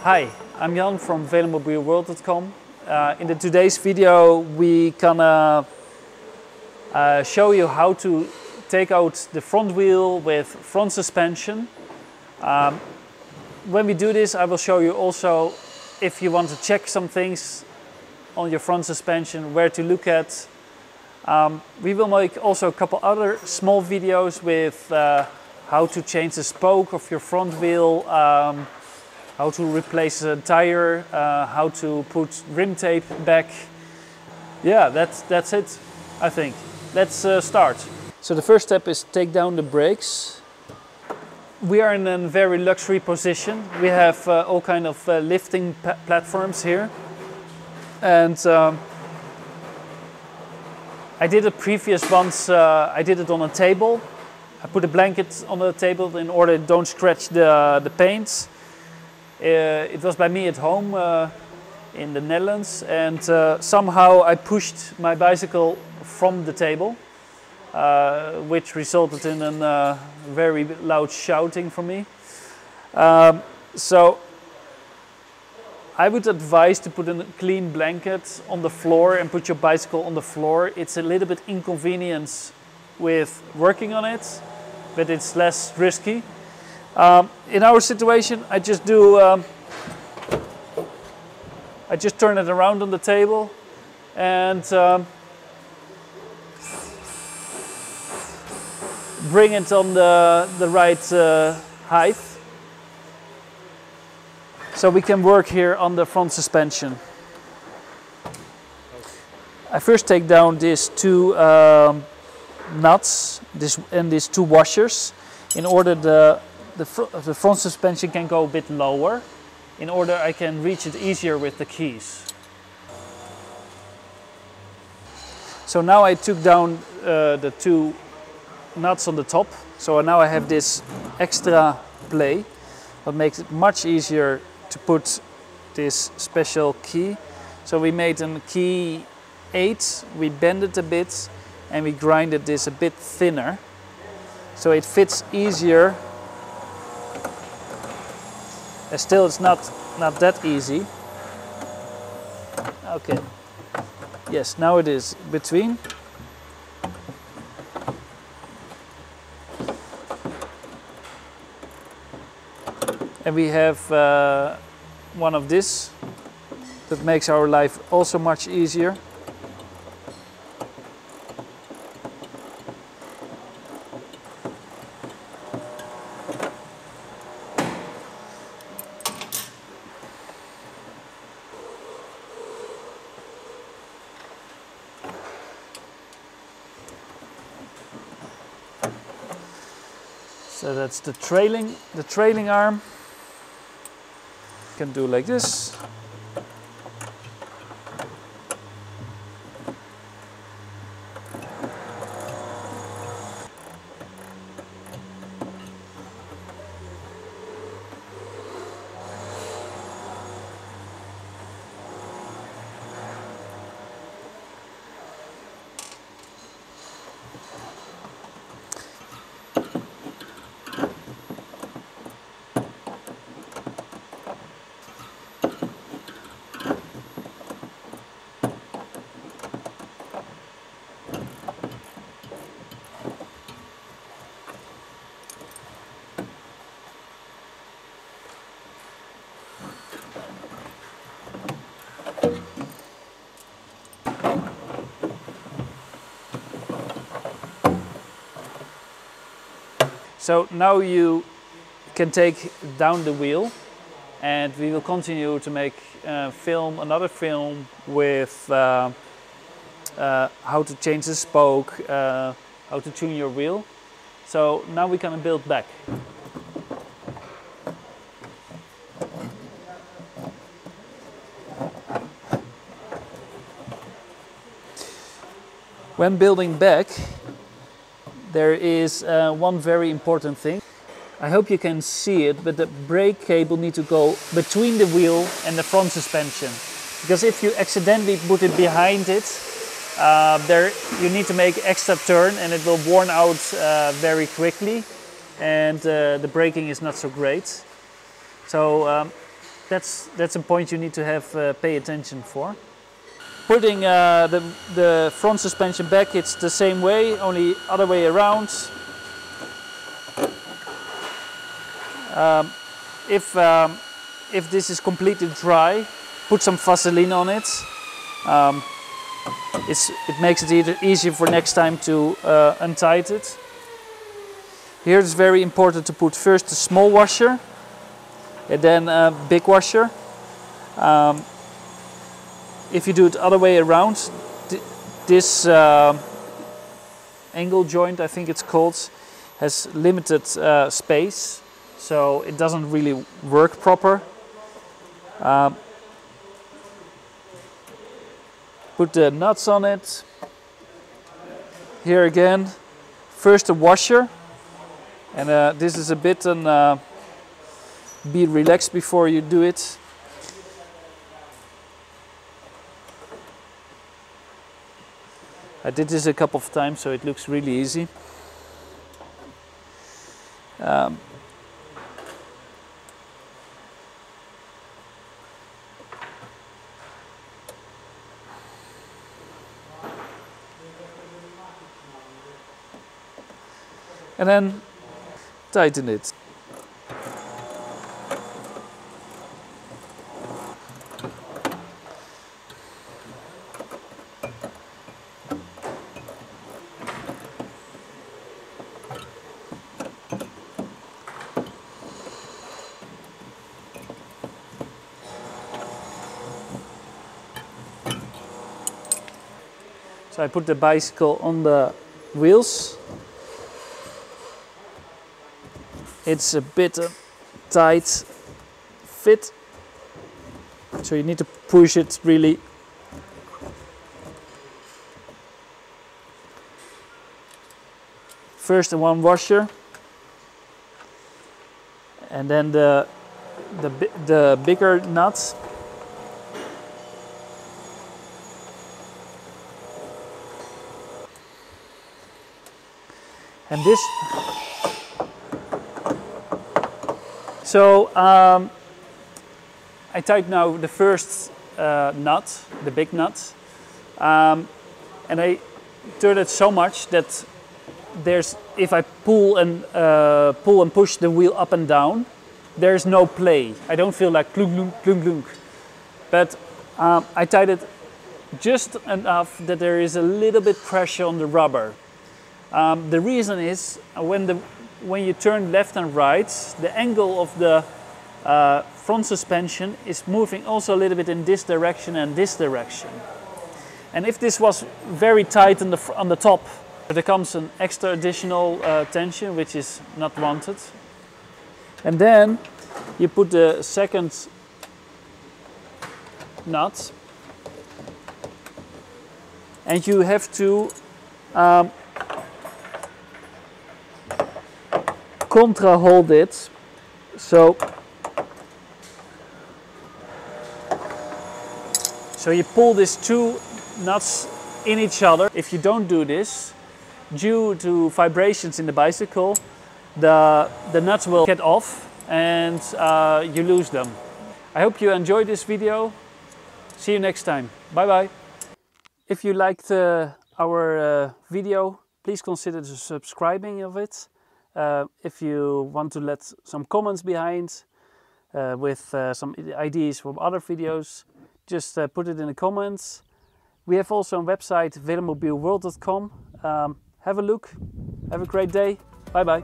Hi, I'm Jan from VelemobileWorld.com. In today's video we gonna show you how to take out the front wheel with front suspension. When we do this, I will show you also if you want to check some things on your front suspension, where to look at. We will make also a couple other small videos with how to change the spoke of your front wheel, how to replace a tire, how to put rim tape back. Yeah, that's it, I think. Let's start. So the first step is take down the brakes. We are in a very luxury position. We have all kind of lifting platforms here. And I did it previous once, I did it on a table. I put a blanket on the table in order it don't scratch the paint. It was by me at home in the Netherlands, and somehow I pushed my bicycle from the table, which resulted in a very loud shouting from me. So I would advise to put a clean blanket on the floor and put your bicycle on the floor. It's a little bit inconvenience with working on it, but it's less risky. In our situation, I just turn it around on the table and bring it on the right height. So we can work here on the front suspension. I first take down these two nuts and these two washers in order the front suspension can go a bit lower, in order I can reach it easier with the keys. So now I took down the two nuts on the top. So now I have this extra play, what makes it much easier to put this special key. So we made a key 8, we bend it a bit and we grinded this a bit thinner, so it fits easier. Still, it's not that easy. Okay, yes, now it is between. And we have one of this that makes our life also much easier. So that's the trailing arm. Can do like this. So now you can take down the wheel, and we will continue to make another film with how to change the spoke, how to tune your wheel. So now we're gonna build back. When building back, there is one very important thing. I hope you can see it, but the brake cable needs to go between the wheel and the front suspension. Because if you accidentally put it behind it, you need to make extra turn and it will worn out very quickly, and the braking is not so great. So that's a point you need to have pay attention for. Putting the front suspension back, it's the same way, only other way around. If this is completely dry, put some Vaseline on it. It makes it easier for next time to untight it. Here it's very important to put first a small washer and then a big washer. If you do it the other way around, this angle joint, I think it's called, has limited space, so it doesn't really work proper. Put the nuts on it. Here again, first a washer, and this is a bit be relaxed before you do it. I did this a couple of times, so it looks really easy. And then tighten it. So I put the bicycle on the wheels. It's a bit tight fit, so you need to push it really. First the one washer, and then the bigger nuts. And this. So I tighten now the first nut, the big nut, and I turn it so much that if I pull and push the wheel up and down, there's no play. I don't feel like klunk, klunk, klunk, klunk. But I tied it just enough that there is a little bit pressure on the rubber. The reason is when you turn left and right, the angle of the front suspension is moving also a little bit in this direction and this direction. And if this was very tight on the top, there comes an extra additional tension, which is not wanted. And then you put the second nut, and you have to contra hold it, so you pull these two nuts in each other. If you don't do this, due to vibrations in the bicycle, the nuts will get off and you lose them. I hope you enjoyed this video. See you next time. Bye bye. If you liked our video, please consider subscribing of it. If you want to let some comments behind with some ideas from other videos, just put it in the comments. We have also a website, velomobielworld.com. Have a look. Have a great day. Bye bye.